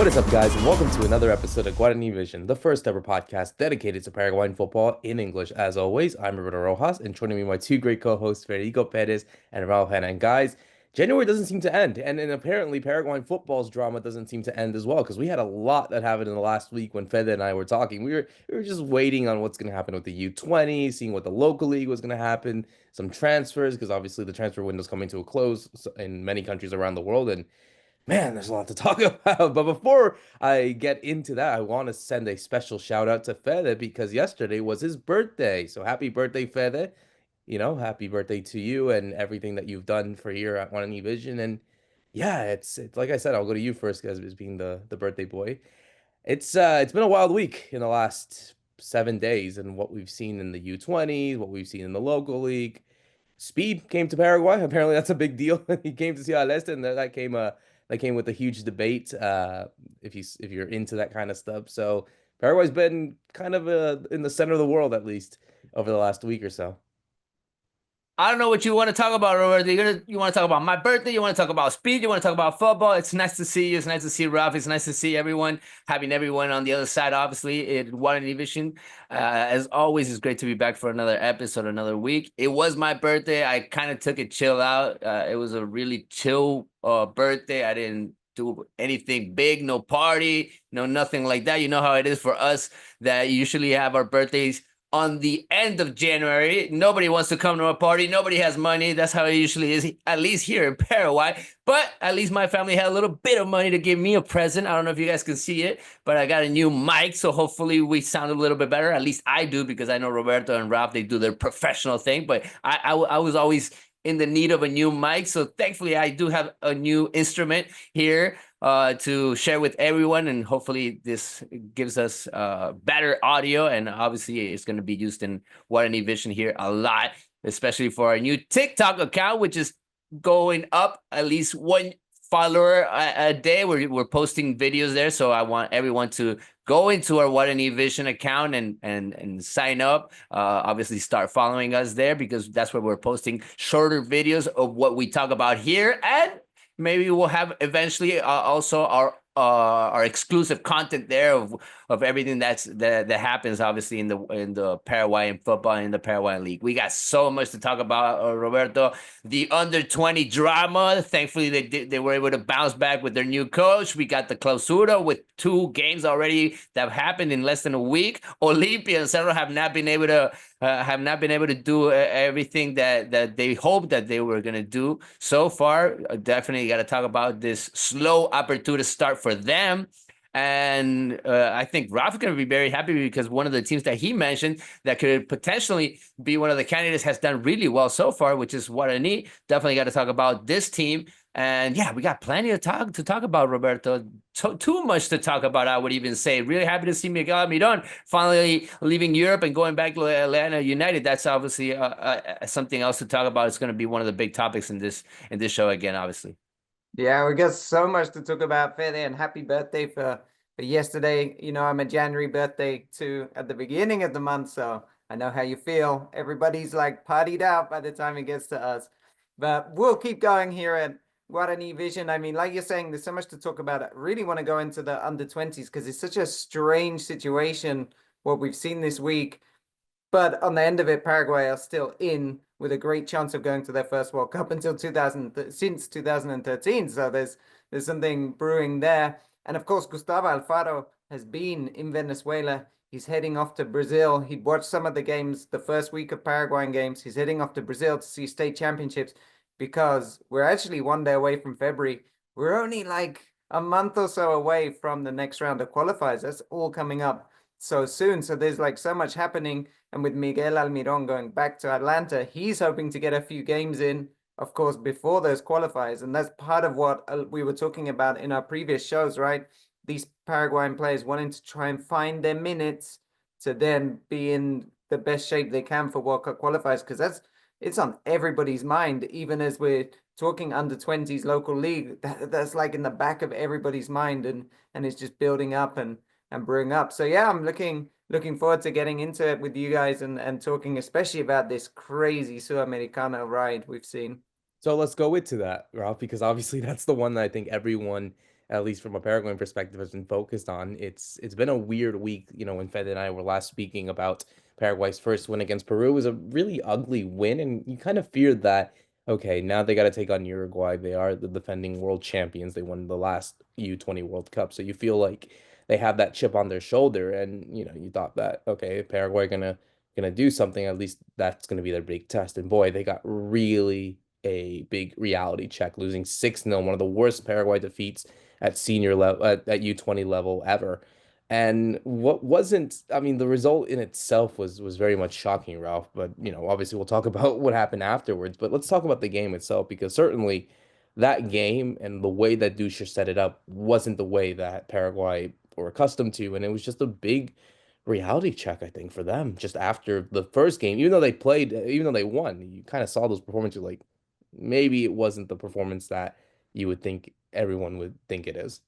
What is up, guys, and welcome to another episode of Guarani Vision, the first ever podcast dedicated to Paraguayan football in English. As always, I'm Roberto Rojas, and joining me my two great co-hosts, Federico Perez and Raul Hanna. And guys, January doesn't seem to end, and apparently Paraguayan football's drama doesn't seem to end as well, because we had a lot that happened in the last week when Fede and I were talking. We were just waiting on what's going to happen with the U20, seeing what the local league was going to happen, some transfers, because obviously the transfer window's coming to a close in many countries around the world, and man, there's a lot to talk about. But before I get into that, I want to send a special shout out to Fede because yesterday was his birthday. So happy birthday, Fede. Happy birthday to you and everything that you've done for here at Guarani Vision. And yeah, it's like I said, I'll go to you first as being the birthday boy. It's been a wild week in the last 7 days, and what we've seen in the U20s, what we've seen in the local league. Speed came to Paraguay. Apparently, that's a big deal. He came to Ciudad del Este, and that came with a huge debate. If you're into that kind of stuff, so Paraguay's been kind of in the center of the world at least over the last week or so. I don't know what you want to talk about, Roberto. You want to talk about my birthday? You want to talk about speed? You want to talk about football? It's nice to see you. It's nice to see Ralph. It's nice to see everyone, having everyone on the other side, obviously, in Guarani Vision. As always, it's great to be back for another episode, another week. It was my birthday. I kind of took it chill out. It was a really chill birthday. I didn't do anything big, no party, no nothing like that. You know how it is for us that usually have our birthdays on the end of January. Nobody wants to come to a party. Nobody has money. That's how it usually is, at least here in Paraguay. But at least my family had a little bit of money to give me a present. I don't know if you guys can see it, but I got a new mic, so hopefully we sound a little bit better. At least I do, because I know Roberto and Ralph, they do their professional thing. But I was always in the need of a new mic, so thankfully I do have a new instrument here to share with everyone, and hopefully this gives us better audio, and obviously it's going to be used in Guarani Vision here a lot, especially for our new TikTok account, which is going up at least one follower a day. We're posting videos there, so I want everyone to go into our Guarani Vision account and sign up. Obviously, start following us there, because that's where we're posting shorter videos of what we talk about here, and maybe we'll have eventually also our exclusive content there of everything that happens, obviously, in the Paraguayan football, in the Paraguayan league. We got so much to talk about, Roberto. The under-20 drama, thankfully they were able to bounce back with their new coach. We got the Clausura with 2 games already that happened in less than a week. Olimpia and Cerro have not been able to do everything that they hoped that they were going to do so far. Definitely got to talk about this slow Apertura start for them. And I think Rafa going to be very happy, because one of the teams that he mentioned that could potentially be one of the candidates has done really well so far, which is Guarani. Definitely got to talk about this team. And yeah, we got plenty of to talk about, Roberto. Too much to talk about, I would even say. Really happy to see Miguel Almiron finally leaving Europe and going back to Atlanta United. That's obviously something else to talk about. It's going to be one of the big topics in this show again, obviously. Yeah, we got so much to talk about, Fede, and happy birthday for yesterday. You know, I'm a January birthday too at the beginning of the month, so I know how you feel. Everybody's like partied out by the time it gets to us. But we'll keep going here at Guarani Vision. I mean, like you're saying, there's so much to talk about. I really want to go into the under-20s, because it's such a strange situation, what we've seen this week. But on the end of it, Paraguay are still in, with a great chance of going to their first World Cup until since 2013. So there's something brewing there. And of course, Gustavo Alfaro has been in Venezuela. He's heading off to Brazil. He'd watched some of the games, the first week of Paraguayan games. He's heading off to Brazil to see state championships, because we're actually one day away from February. We're only like a month or so away from the next round of qualifiers. That's all coming up so soon. So there's like so much happening. And with Miguel Almiron going back to Atlanta, he's hoping to get a few games in, of course, before those qualifiers. And that's part of what we were talking about in our previous shows, right? These Paraguayan players wanting to try and find their minutes to then be in the best shape they can for World Cup qualifiers, because it's on everybody's mind. Even as we're talking under 20s local league, that's like in the back of everybody's mind, and it's just building up and brewing up. So yeah, I'm looking forward to getting into it with you guys and talking especially about this crazy Sudamericana ride we've seen. So let's go into that, Ralph, because obviously that's the one that I think everyone at least from a Paraguayan perspective, has been focused on. It's been a weird week. When Fede and I were last speaking about Paraguay's first win against Peru, it was a really ugly win, and you kind of feared that. Okay, now they got to take on Uruguay. They are the defending world champions. They won the last U20 World Cup, so you feel like they have that chip on their shoulder, and you thought that okay, Paraguay gonna do something. At least that's gonna be their big test. And boy, they got really a big reality check, losing 6-0, one of the worst Paraguay defeats at senior level at U20 level ever. And what wasn't, I mean, the result in itself was very much shocking, Ralph. But obviously we'll talk about what happened afterwards. But let's talk about the game itself, because certainly that game and the way that Duscher set it up wasn't the way that Paraguay were accustomed to, and it was just a big reality check, I think, for them. Just after the first game, even though they played, even though they won, you kind of saw those performances like maybe it wasn't the performance that you would think everyone would think it is.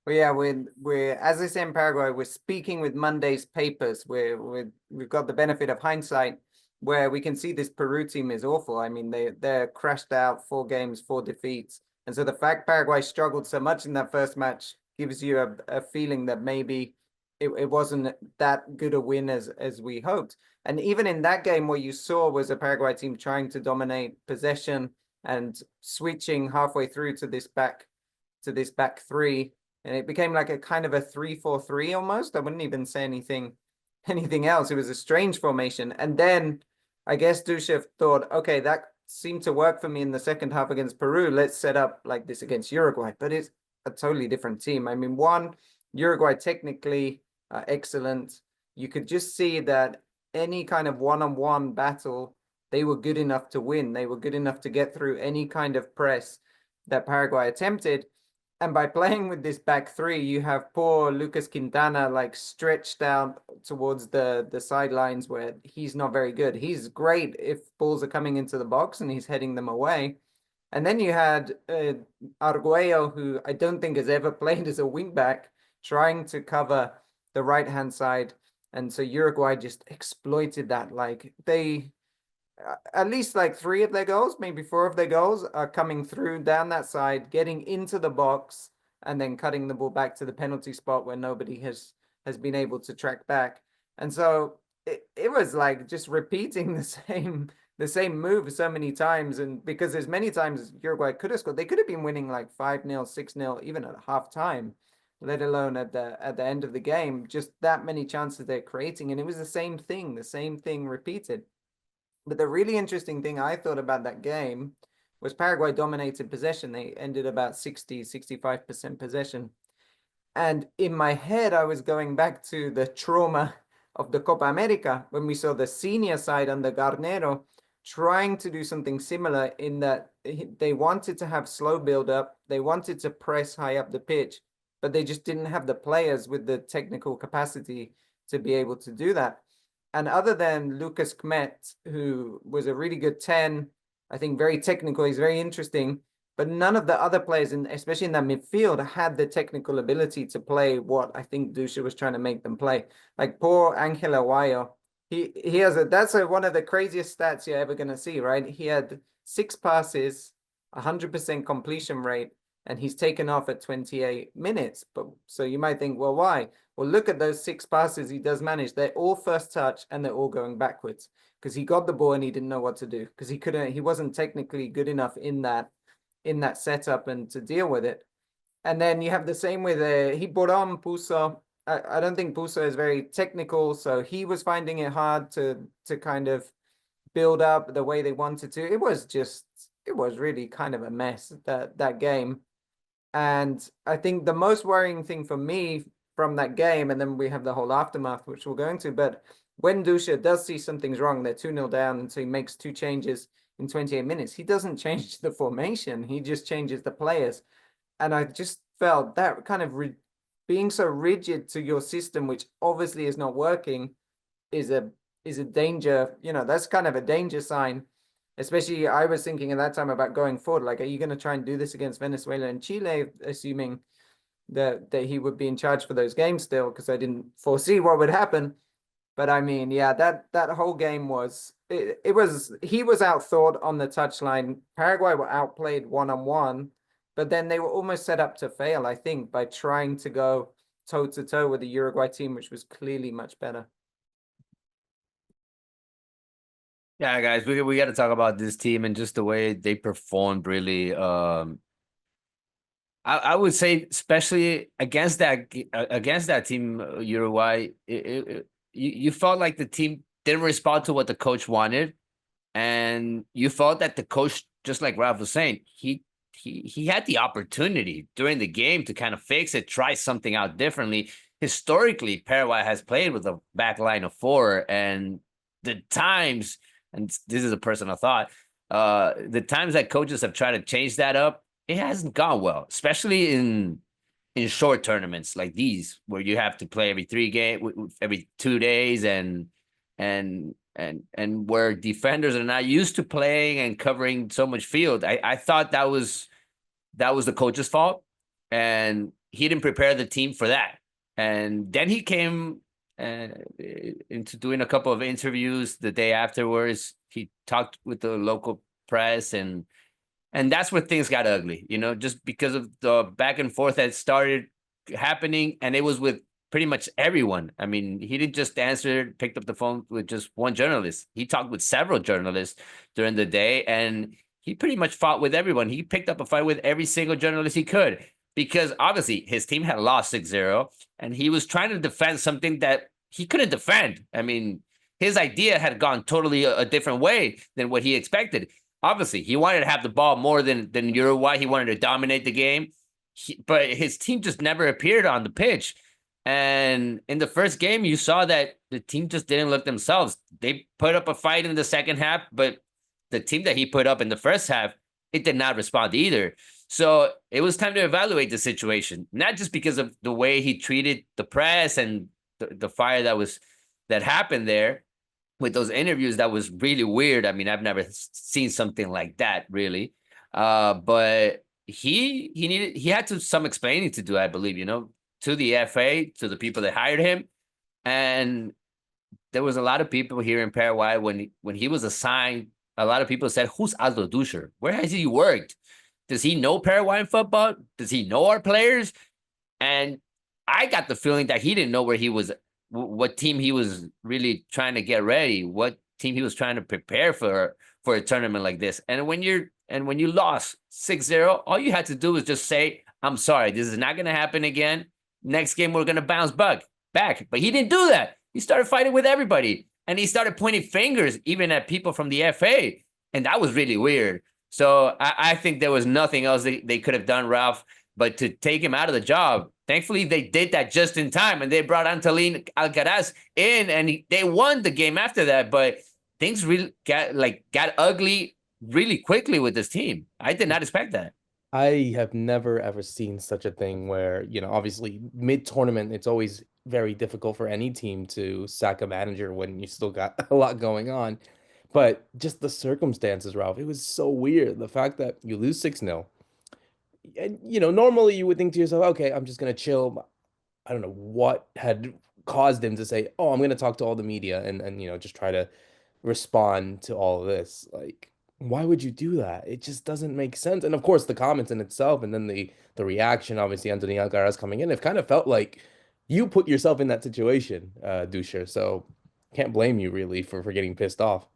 Well, yeah, we're as I say in Paraguay, we're speaking with Monday's papers. We've got the benefit of hindsight, where we can see this Peru team is awful. I mean, they're crashed out, 4 games, 4 defeats, and so the fact Paraguay struggled so much in that first match gives you a feeling that maybe it wasn't that good a win as we hoped. And even in that game, what you saw was a Paraguay team trying to dominate possession and switching halfway through to this back three. And it became like a kind of a 3-4-3 almost. I wouldn't even say anything else. It was a strange formation. And then I guess Dushev thought, okay, that seemed to work for me in the second half against Peru. Let's set up like this against Uruguay. But it's a totally different team. I mean, Uruguay technically excellent. You could just see that any kind of one-on-one battle, they were good enough to win. They were good enough to get through any kind of press that Paraguay attempted. And by playing with this back three, you have poor Lucas Quintana like stretched out towards the sidelines where he's not very good. He's great if balls are coming into the box and he's heading them away. And then you had Arguello, who I don't think has ever played as a wingback, trying to cover the right-hand side. And so Uruguay just exploited that. Like at least like 3 of their goals, maybe 4 of their goals are coming through down that side, getting into the box, and then cutting the ball back to the penalty spot where nobody has been able to track back. And so it was like just repeating the same move so many times. And because as many times as Uruguay could have scored, they could have been winning like 5-0, 6-0, even at halftime, let alone at the end of the game. Just that many chances they're creating. And it was the same thing repeated. But the really interesting thing I thought about that game was Paraguay dominated possession. They ended about 65% possession. And in my head, I was going back to the trauma of the Copa America when we saw the senior side under Garnero trying to do something similar, in that they wanted to have slow build-up. They wanted to press high up the pitch, but they just didn't have the players with the technical capacity to be able to do that. And other than Lucas Kmet, who was a really good 10, I think very technical, he's very interesting, but none of the other players, especially in that midfield, had the technical ability to play what I think Duscher was trying to make them play. Like poor Angel Aguayo, he has that's one of the craziest stats you're ever going to see, right? He had 6 passes, 100% completion rate, and he's taken off at 28 minutes. But so you might think, well, why? Well, look at those 6 passes he does manage. They're all first touch and they're all going backwards, because he got the ball and he didn't know what to do, because he wasn't technically good enough in that setup and to deal with it. And then you have the same with he brought on Puso. I don't think Puso is very technical, so he was finding it hard to kind of build up the way they wanted to. It was really kind of a mess, that game. And I think the most worrying thing for me from that game, and then we have the whole aftermath, which we'll go into, but when Duscher does see something's wrong, they're 2-0 down, and so he makes 2 changes in 28 minutes. He doesn't change the formation. He just changes the players. And I just felt that kind of being so rigid to your system, which obviously is not working, is a danger. That's kind of a danger sign. Especially, I was thinking at that time about going forward. Like, are you going to try and do this against Venezuela and Chile, assuming that he would be in charge for those games still? Because I didn't foresee what would happen. But I mean, yeah, that whole game was he was outthought on the touchline. Paraguay were outplayed one-on-one, but then they were almost set up to fail, I think, by trying to go toe-to-toe with the Uruguay team, which was clearly much better. Yeah, guys, we got to talk about this team and just the way they performed. Really, I would say, especially against that team, Uruguay, you felt like the team didn't respond to what the coach wanted, and you felt that the coach, just like Ralph was saying, he had the opportunity during the game to kind of fix it, try something out differently. Historically, Paraguay has played with a back line of 4, and the times, and this is a personal thought, the times that coaches have tried to change that up, it hasn't gone well, especially in short tournaments like these, where you have to play every 2 days, and where defenders are not used to playing and covering so much field. I thought that was the coach's fault, and he didn't prepare the team for that. And then he came into doing a couple of interviews the day afterwards. He talked with the local press, and that's where things got ugly, just because of the back and forth that started happening. And it was with pretty much everyone. I mean, he didn't just picked up the phone with just one journalist. He talked with several journalists during the day, and he pretty much fought with everyone. He picked up a fight with every single journalist he could, because obviously his team had lost 6-0, and he was trying to defend something that he couldn't defend. I mean, his idea had gone totally a different way than what he expected. Obviously, he wanted to have the ball more than Uruguay. He wanted to dominate the game, but his team just never appeared on the pitch. And in the first game, you saw that the team just didn't look themselves. They put up a fight in the second half, but the team that he put up in the first half, it did not respond either. So it was time to evaluate the situation, not just because of the way he treated the press and the fire that happened there with those interviews. That was really weird. I mean, I've never seen something like that, really. But he had some explaining to do, I believe, to the FA, to the people that hired him. And there was a lot of people here in Paraguay when he was assigned. A lot of people said, "Who's Aldo Duscher? Where has he worked? Does he know Paraguayan football? Does he know our players?" And I got the feeling that he didn't know where he was, what team he was really trying to get ready, what team he was trying to prepare for a tournament like this. And when you lost 6-0, all you had to do was just say, "I'm sorry, this is not going to happen again. Next game, we're going to bounce back." But he didn't do that. He started fighting with everybody, and he started pointing fingers even at people from the FA. And that was really weird. So I think there was nothing else they could have done, Ralph, but to take him out of the job. Thankfully, they did that just in time, and they brought Antolin Alcaraz in, and they won the game after that. But things really got ugly really quickly with this team. I did not expect that. I have never ever seen such a thing where, obviously mid-tournament, it's always very difficult for any team to sack a manager when you still got a lot going on. But just the circumstances, Ralph, it was so weird. The fact that you lose 6-0, and normally you would think to yourself, okay, I'm just gonna chill. I don't know what had caused him to say, "Oh, I'm gonna talk to all the media and just try to respond to all of this." Like, why would you do that? It just doesn't make sense. And of course, the comments in itself, and then the reaction, obviously, Antolin Alcaraz coming in, it kind of felt like you put yourself in that situation, Duscher. So can't blame you really for getting pissed off.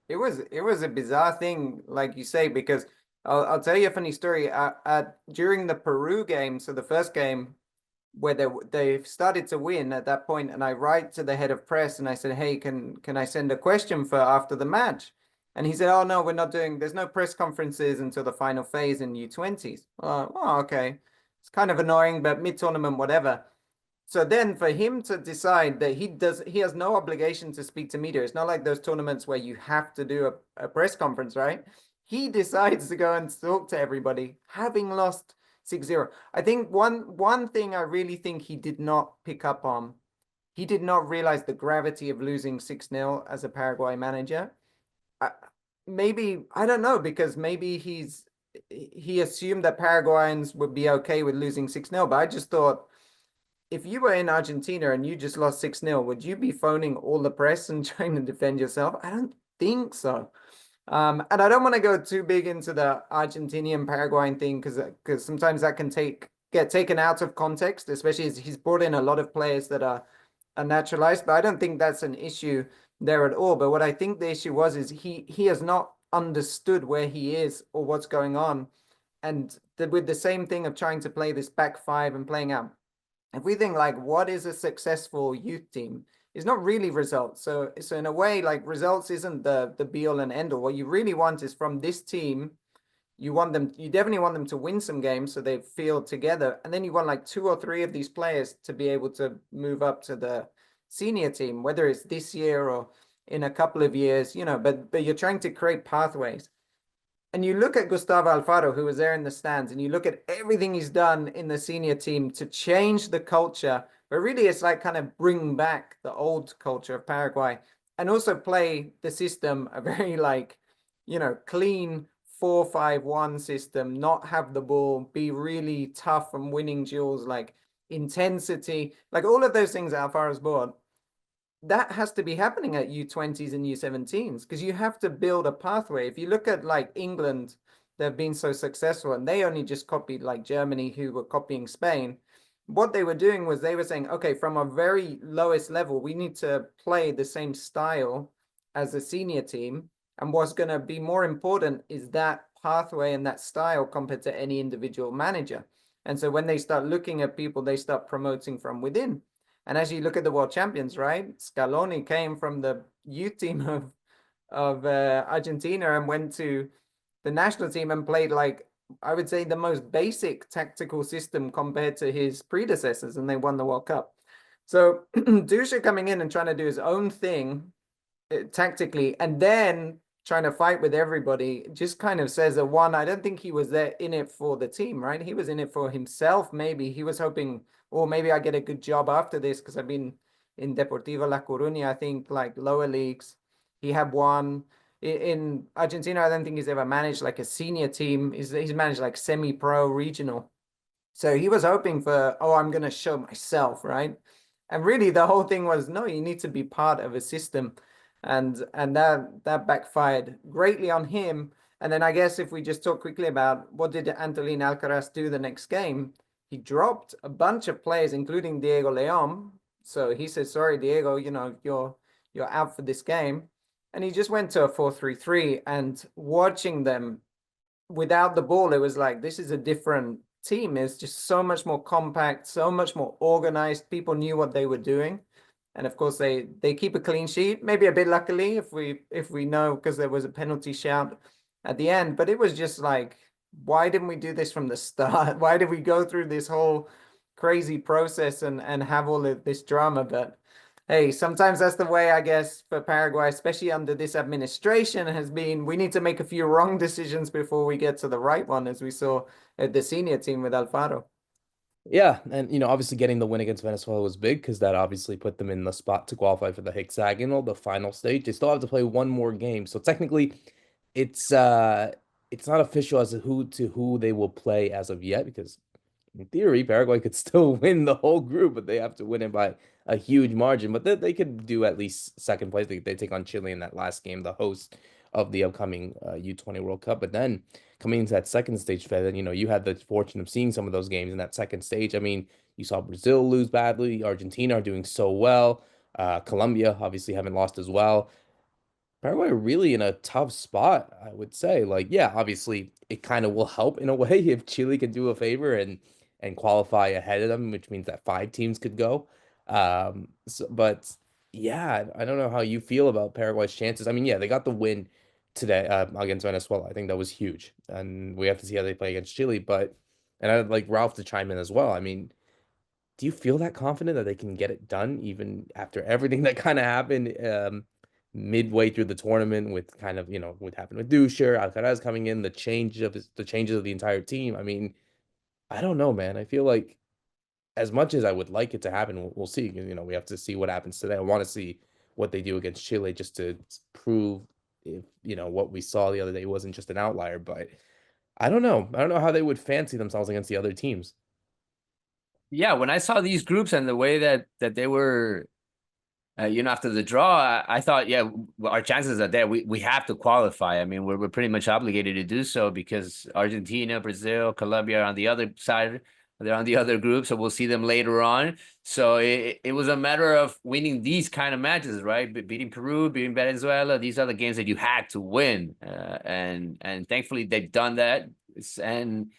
It was a bizarre thing, like you say, because I'll tell you a funny story. During the Peru game, so the first game where they started to win at that point, and I write to the head of press and I said, "Hey, can I send a question for after the match?" And he said, "Oh no, we're not doing. There's no press conferences until the final phase in U20s." Oh, okay. It's kind of annoying, but mid-tournament, whatever. So then for him to decide that he has no obligation to speak to media. It's not like those tournaments where you have to do a press conference, right? He decides to go and talk to everybody, having lost 6-0. I think one thing I really think he did not pick up on, he did not realize the gravity of losing 6-0 as a Paraguay manager. Maybe, I don't know, because maybe he assumed that Paraguayans would be okay with losing 6-0, but I just thought, if you were in Argentina and you just lost 6-0, would you be phoning all the press and trying to defend yourself? I don't think so. And I don't want to go too big into the Argentinian Paraguayan thing because sometimes that can get taken out of context, especially as he's brought in a lot of players that are naturalized. But I don't think that's an issue there at all. But what I think the issue was is he has not understood where he is or what's going on. And with the same thing of trying to play this back five and playing out, if we think like what is a successful youth team, it's not really results. So in a way, like results isn't the be all and end all. What you really want is from this team, you definitely want them to win some games so they feel together. And then you want like 2 or 3 of these players to be able to move up to the senior team, whether it's this year or in a couple of years, but you're trying to create pathways. And you look at Gustavo Alfaro, who was there in the stands, and you look at everything he's done in the senior team to change the culture, but really it's like kind of bring back the old culture of Paraguay and also play the system a very clean 4-5-1 system, not have the ball, be really tough and winning duels, like intensity, like all of those things Alfaro's brought. That has to be happening at U20s and U17s because you have to build a pathway. If you look at like England, they've been so successful and they only just copied like Germany, who were copying Spain. What they were doing was they were saying, okay, from a very lowest level, we need to play the same style as the senior team. And what's going to be more important is that pathway and that style compared to any individual manager. And so when they start looking at people, they start promoting from within. And as you look at the world champions, right? Scaloni came from the youth team of Argentina and went to the national team and played like, I would say, the most basic tactical system compared to his predecessors, and they won the World Cup. So Duscher coming in and trying to do his own thing tactically, and then trying to fight with everybody, just kind of says that one, I don't think he was there in it for the team, right? He was in it for himself. Maybe he was hoping, or maybe I get a good job after this because I've been in Deportivo La Coruña, I think like lower leagues. He had one in Argentina. I don't think he's ever managed like a senior team. He's managed like semi-pro regional. So he was hoping for, oh, I'm going to show myself, right? And really the whole thing was, no, you need to be part of a system. And that backfired greatly on him. And then I guess if we just talk quickly about what did Antolin Alcaraz do the next game, he dropped a bunch of players, including Diego León. So he said, sorry, Diego, you're out for this game. And he just went to a 4-3-3, and watching them without the ball, it was like, this is a different team. It's just so much more compact, so much more organized. People knew what they were doing. And of course, they keep a clean sheet, maybe a bit luckily if we know, because there was a penalty shout at the end. But it was just like, why didn't we do this from the start? Why did we go through this whole crazy process and have all of this drama? But hey, sometimes that's the way, I guess, for Paraguay, especially under this administration, has been, we need to make a few wrong decisions before we get to the right one, as we saw at the senior team with Alfaro. Yeah, and obviously getting the win against Venezuela was big because that obviously put them in the spot to qualify for the hexagonal, the final stage. They still have to play one more game, so technically, it's not official as to who they will play as of yet because in theory Paraguay could still win the whole group, but they have to win it by a huge margin. But they could do at least second place. They take on Chile in that last game, the host of the upcoming U20 World Cup. But then coming into that second stage, Fed, and you had the fortune of seeing some of those games in that second stage. I mean, you saw Brazil lose badly. Argentina are doing so well. Colombia obviously haven't lost as well. Paraguay are really in a tough spot, I would say. Like, yeah, obviously it kind of will help in a way if Chile could do a favor and qualify ahead of them, which means that 5 teams could go. But yeah, I don't know how you feel about Paraguay's chances. I mean, yeah, they got the win today against Venezuela. I think that was huge, and we have to see how they play against Chile. But and I'd like Ralph to chime in as well. I mean, do you feel that confident that they can get it done even after everything that kind of happened midway through the tournament with kind of, what happened with Duscher, Alcaraz coming in, the changes of the entire team? I mean, I don't know, man. I feel like as much as I would like it to happen, we'll see. We have to see what happens today. I want to see what they do against Chile just to prove if, what we saw the other day wasn't just an outlier. But I don't know. I don't know how they would fancy themselves against the other teams. Yeah, when I saw these groups and the way that they were After the draw, I thought, yeah, our chances are there. We have to qualify. I mean, we're pretty much obligated to do so because Argentina, Brazil, Colombia are on the other side. They're on the other group, so we'll see them later on. So it was a matter of winning these kind of matches, right? Beating Peru, beating Venezuela. These are the games that you had to win, and thankfully they've done that. And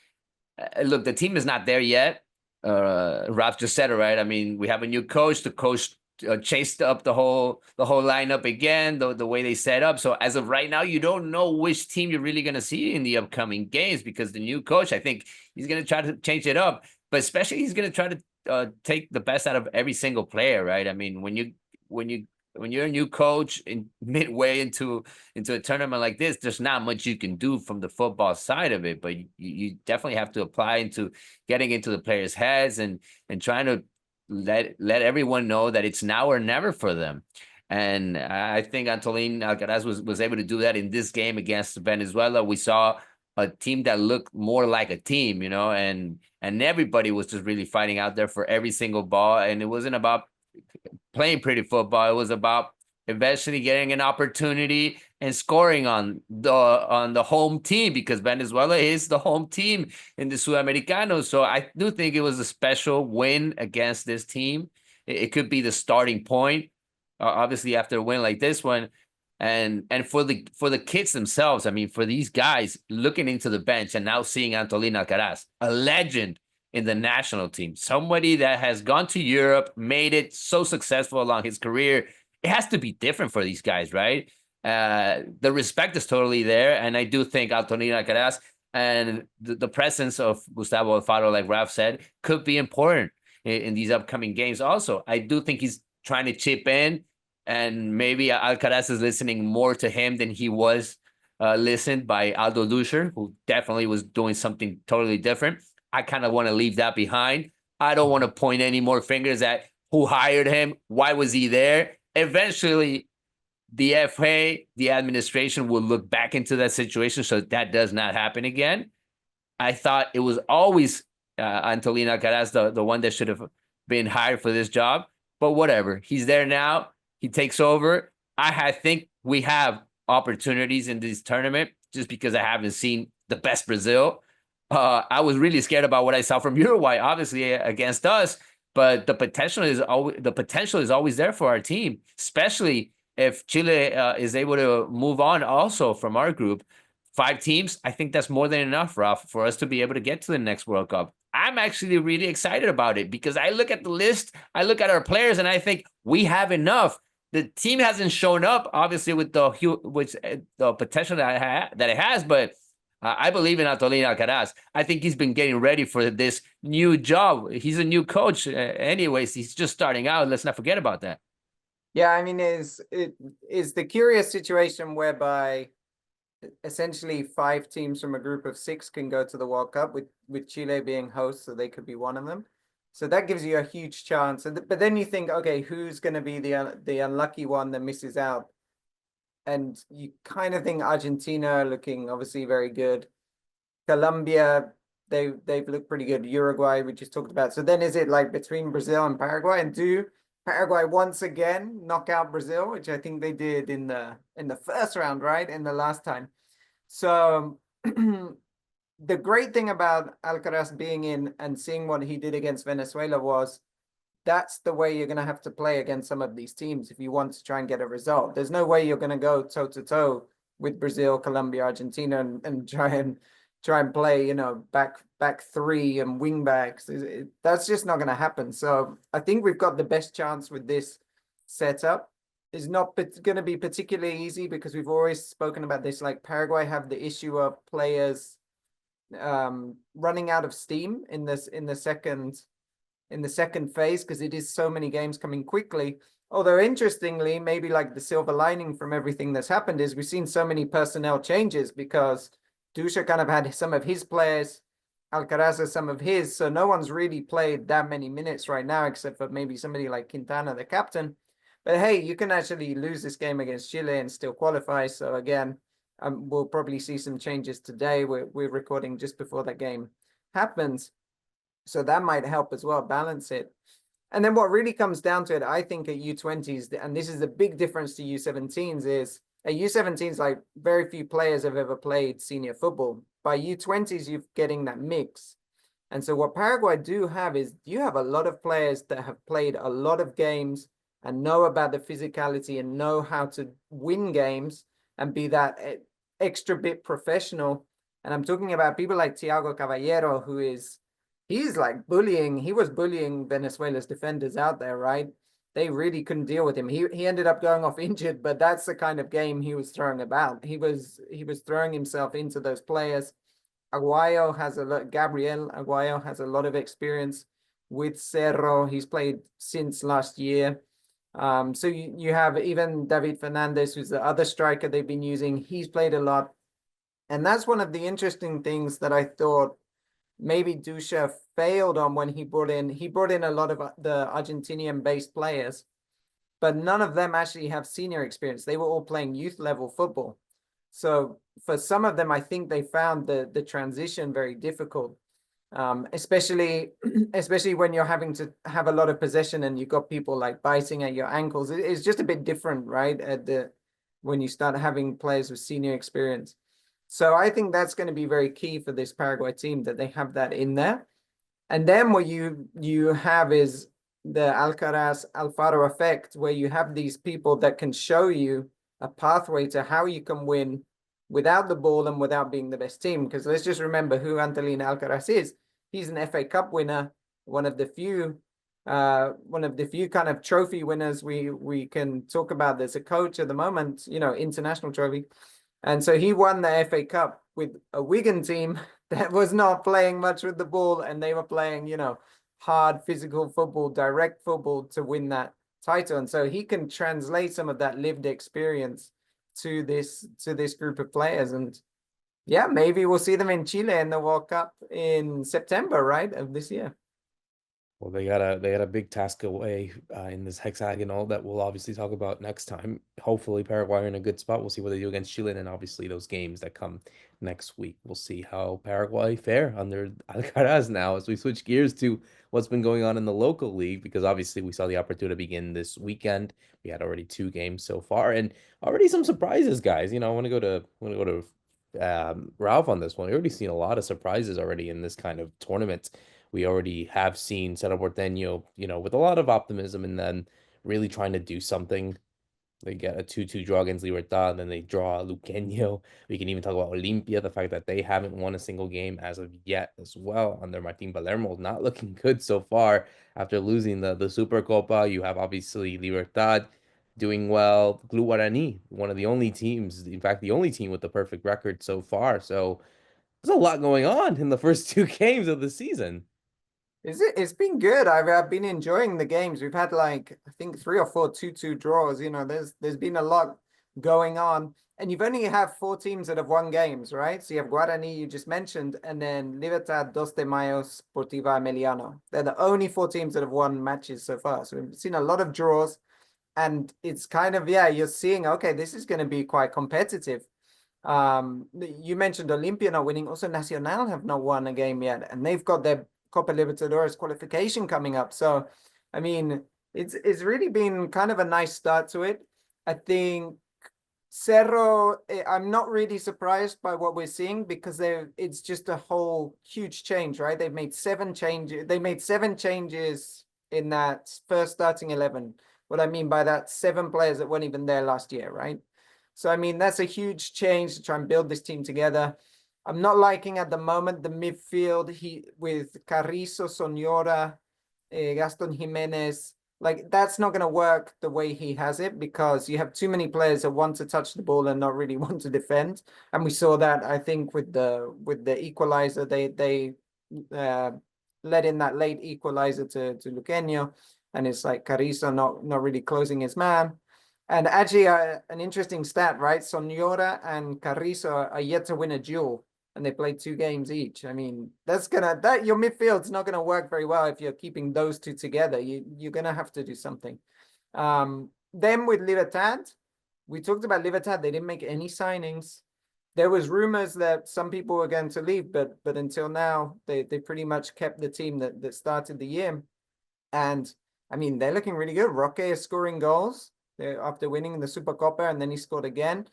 look, the team is not there yet. Ralph just said it right. I mean, we have a new coach. The coach chased up the whole lineup again, the way they set up. So as of right now, you don't know which team you're really going to see in the upcoming games because the new coach, I think he's going to try to change it up, but especially he's going to try to take the best out of every single player, right? I mean, when you're a new coach in midway into a tournament like this, there's not much you can do from the football side of it, but you definitely have to apply into getting into the players' heads and trying to let everyone know that it's now or never for them. And I think Antolin Alcaraz was able to do that in this game against Venezuela. We saw a team that looked more like a team, and everybody was just really fighting out there for every single ball. And it wasn't about playing pretty football. It was about eventually getting an opportunity and scoring on the home team because Venezuela is the home team in the Sudamericano. So I do think it was a special win against this team. It could be the starting point, obviously after a win like this one, and for the kids themselves. I mean, for these guys looking into the bench and now seeing Antolin Alcaraz, a legend in the national team, somebody that has gone to Europe, made it so successful along his career. It has to be different for these guys, right? The respect is totally there. And I do think Antolin Alcaraz and the presence of Gustavo Alfaro, like Ralph said, could be important in these upcoming games. Also, I do think he's trying to chip in, and maybe Alcaraz is listening more to him than he was listened by Aldo Duscher, who definitely was doing something totally different. I kind of want to leave that behind. I don't want to point any more fingers at who hired him. Why was he there? Eventually, the FA, the administration will look back into that situation so that does not happen again. I thought it was always Antolin Alcaraz, the one that should have been hired for this job. But whatever. He's there now. He takes over. I think we have opportunities in this tournament just because I haven't seen the best Brazil. I was really scared about what I saw from Uruguay, obviously against us, but the potential is always there for our team, especially if Chile is able to move on also from our group. 5 teams, I think that's more than enough, Ralph, for us to be able to get to the next World Cup. I'm actually really excited about it because I look at the list, I look at our players, and I think we have enough. The team hasn't shown up, obviously, with the potential that it has, but I believe in Antolin Alcaraz. I think he's been getting ready for this new job. He's a new coach. Anyways, he's just starting out. Let's not forget about that. Yeah, I mean, is the curious situation whereby essentially 5 teams from a group of 6 can go to the World Cup with Chile being host, so they could be one of them. So that gives you a huge chance. But then you think, okay, who's going to be the unlucky one that misses out? And you kind of think Argentina looking obviously very good. Colombia, they've looked pretty good. Uruguay, we just talked about. So then is it like between Brazil and Paraguay? And do Paraguay once again knock out Brazil, which I think they did in the first round, right? In the last time. So the great thing about Alcaraz being in and seeing what he did against Venezuela was that's the way you're going to have to play against some of these teams if you want to try and get a result. There's no way you're going to go toe to toe with Brazil, Colombia, Argentina, and try and play, back 3 and wing backs. That's just not going to happen. So I think we've got the best chance with this setup. It's not going to be particularly easy because we've always spoken about this. Like Paraguay have the issue of players running out of steam in the second phase because it is so many games coming quickly. Although interestingly, maybe like the silver lining from everything that's happened is we've seen so many personnel changes because Duscher kind of had some of his players, Alcaraz has some of his, so no one's really played that many minutes right now except for maybe somebody like Quintana, the captain. But hey, you can actually lose this game against Chile and still qualify. So again, we'll probably see some changes today. We're recording just before that game happens. So that might help as well, balance it. And then what really comes down to it, I think at U20s, and this is the big difference to U17s, is at U17s, like very few players have ever played senior football. By U20s, you're getting that mix. And so what Paraguay do have is you have a lot of players that have played a lot of games and know about the physicality and know how to win games and be that extra bit professional. And I'm talking about people like Thiago Caballero, he's like bullying. He was bullying Venezuela's defenders out there, right? They really couldn't deal with him. He ended up going off injured, but that's the kind of game he was throwing about. He was throwing himself into those players. Gabriel Aguayo has a lot of experience with Cerro. He's played since last year. So you have even David Fernandez, who's the other striker they've been using. He's played a lot. And that's one of the interesting things that I thought maybe Duscher failed on when he brought in a lot of the Argentinian-based players, but none of them actually have senior experience. They were all playing youth level football. So for some of them, I think they found the transition very difficult, especially when you're having to have a lot of possession and you've got people like biting at your ankles. It's just a bit different, right? When you start having players with senior experience. So I think that's going to be very key for this Paraguay team, that they have that in there. And then what you have is the Alcaraz Alfaro effect, where you have these people that can show you a pathway to how you can win without the ball and without being the best team. Because let's just remember who Antolin Alcaraz is. He's an FA Cup winner, one of the few kind of trophy winners we can talk about as a coach at the moment, international trophy. And so he won the FA Cup with a Wigan team that was not playing much with the ball, and they were playing, hard physical football, direct football to win that title. And so he can translate some of that lived experience to this group of players. And yeah, maybe we'll see them in Chile in the World Cup in September, right, of this year. Well, they got a big task away in this hexagonal that we'll obviously talk about next time. Hopefully, Paraguay are in a good spot. We'll see what they do against Chile, and obviously those games that come next week. We'll see how Paraguay fare under Alcaraz now as we switch gears to what's been going on in the local league, because obviously we saw the Apertura begin this weekend. We had already 2 games so far, and already some surprises, guys. I want to go to Ralph on this one. We've already seen a lot of surprises already in this kind of tournament. We already have seen Cerro Porteño, with a lot of optimism and then really trying to do something. They get a 2-2 draw against Libertad, and then they draw Luqueño. We can even talk about Olimpia, the fact that they haven't won a single game as of yet as well under Martin Palermo. Not looking good so far after losing the Supercopa. You have obviously Libertad doing well. Guarani, one of the only teams, in fact, the only team with the perfect record so far. So there's a lot going on in the first 2 games of the season. It's been good. I've been enjoying the games. We've had I think 3 or 4 2-2 draws. There's been a lot going on. And you've only have 4 teams that have won games, right? So you have Guarani, you just mentioned, and then Libertad, Dos de Mayo, Sportiva Emiliano. They're the only 4 teams that have won matches so far. So we've seen a lot of draws. And it's kind of, you're seeing, okay, this is going to be quite competitive. You mentioned Olimpia not winning. Also, Nacional have not won a game yet. And they've got their Copa Libertadores qualification coming up. So, I mean, it's really been kind of a nice start to it. I think Cerro, I'm not really surprised by what we're seeing, because it's just a whole huge change, right? They've made 7 changes. They made 7 changes in that first starting 11. What I mean by that, 7 players that weren't even there last year, right? So, I mean, that's a huge change to try and build this team together. I'm not liking at the moment the midfield with Carrizo, Sonora, Gaston Jimenez. That's not going to work the way he has it, because you have too many players that want to touch the ball and not really want to defend. And we saw that, I think, with the equalizer. They let in that late equalizer to Luqueño, and it's like Carrizo not really closing his man. And actually, an interesting stat, right? Sonora and Carrizo are yet to win a duel, and they played 2 games each. I mean, your midfield's not gonna work very well if you're keeping those 2 together. You're gonna have to do something. Then with Libertad, we talked about Libertad. They didn't make any signings. There was rumors that some people were going to leave, but until now, they pretty much kept the team that started the year. And I mean, they're looking really good. Roque is scoring goals after winning the Supercopa, and then he scored again.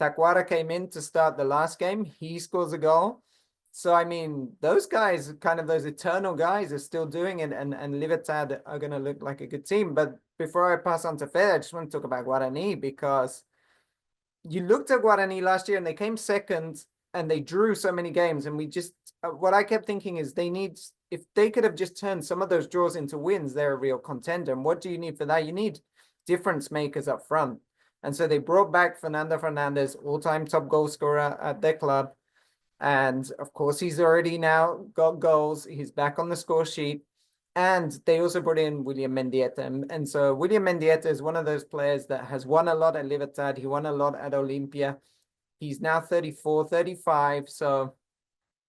Taquara came in to start the last game. He scores a goal. So, I mean, those guys, kind of those eternal guys, are still doing it, and Libertad are going to look like a good team. But before I pass on to Fede, I just want to talk about Guarani, because you looked at Guarani last year and they came second and they drew so many games. And we just, what I kept thinking is they need, if they could have just turned some of those draws into wins, they're a real contender. And what do you need for that? You need difference makers up front. And so they brought back Fernando Fernandez, all-time top goal scorer at their club. And of course, he's already now got goals. He's back on the score sheet. And they also brought in William Mendieta. And so William Mendieta is one of those players that has won a lot at Libertad. He won a lot at Olimpia. He's now 34, 35. So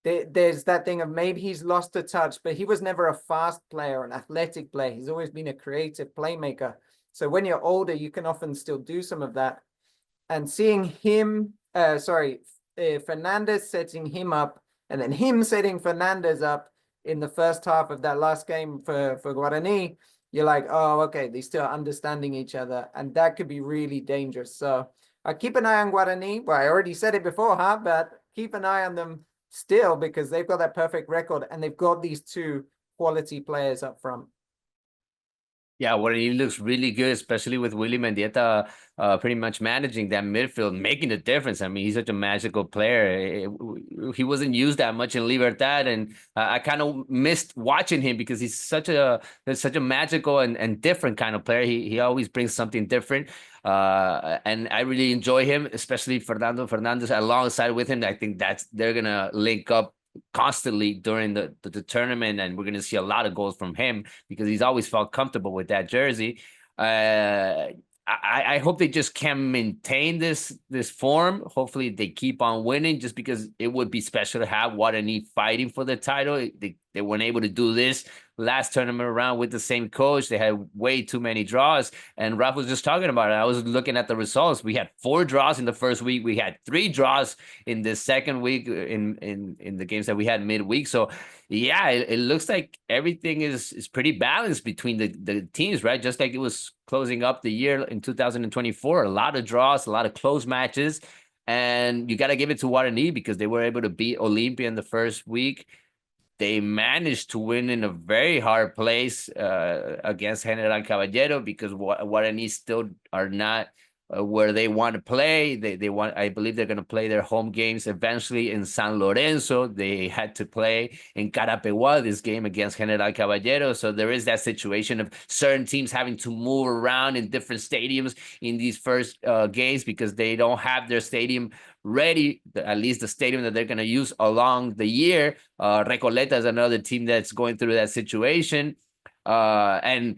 there's that thing of maybe he's lost a touch, but he was never a fast player, an athletic player. He's always been a creative playmaker. So when you're older, you can often still do some of that. And seeing him, Fernandez setting him up, and then him setting Fernandez up in the first half of that last game for Guarani, you're like, oh, okay, they still understanding each other, and that could be really dangerous. So keep an eye on Guarani. Well, I already said it before, but keep an eye on them still, because they've got that perfect record and they've got these two quality players up front. Yeah, well, he looks really good, especially with Willie Mendieta pretty much managing that midfield, making a difference. I mean, he's such a magical player. He wasn't used that much in Libertad, and I kind of missed watching him because he's such a magical and different kind of player. He always brings something different. And I really enjoy him, especially Fernando Fernandez alongside with him. I think they're gonna link up constantly during the tournament, and we're going to see a lot of goals from him because he's always felt comfortable with that jersey. I hope they just can maintain this form. Hopefully they keep on winning, just because it would be special to have Guarani fighting for the title. They weren't able to do this last tournament around with the same coach. They had way too many draws, and Ralph was just talking about it. I was looking at the results. We had 4 draws in the first week. We had 3 draws in the second week in the games that we had midweek. So yeah, it looks like everything is pretty balanced between the teams, right? Just like it was closing up the year in 2024. A lot of draws, a lot of close matches, and you got to give it to Guarani because they were able to beat Olimpia in the first week. They managed to win in a very hard place against General Caballero, because Guarani still are not where they want to play. They want, I believe they're going to play their home games eventually in San Lorenzo. They had to play in Carapeguá this game against General Caballero. So there is that situation of certain teams having to move around in different stadiums in these first games because they don't have their stadium ready, at least the stadium that they're going to use along the year. Recoleta is another team that's going through that situation. And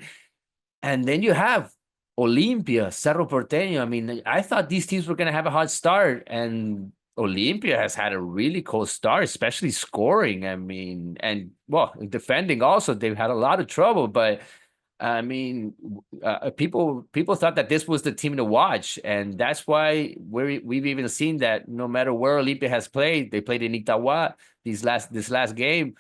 then you have Olimpia, Cerro Porteño. I mean, I thought these teams were going to have a hard start, and Olimpia has had a really cold start, especially scoring. I mean, and well, defending also, they've had a lot of trouble, but I mean, people thought that this was the team to watch, and that's why we've even seen that no matter where Olimpia has played, they played in Itagua this last game.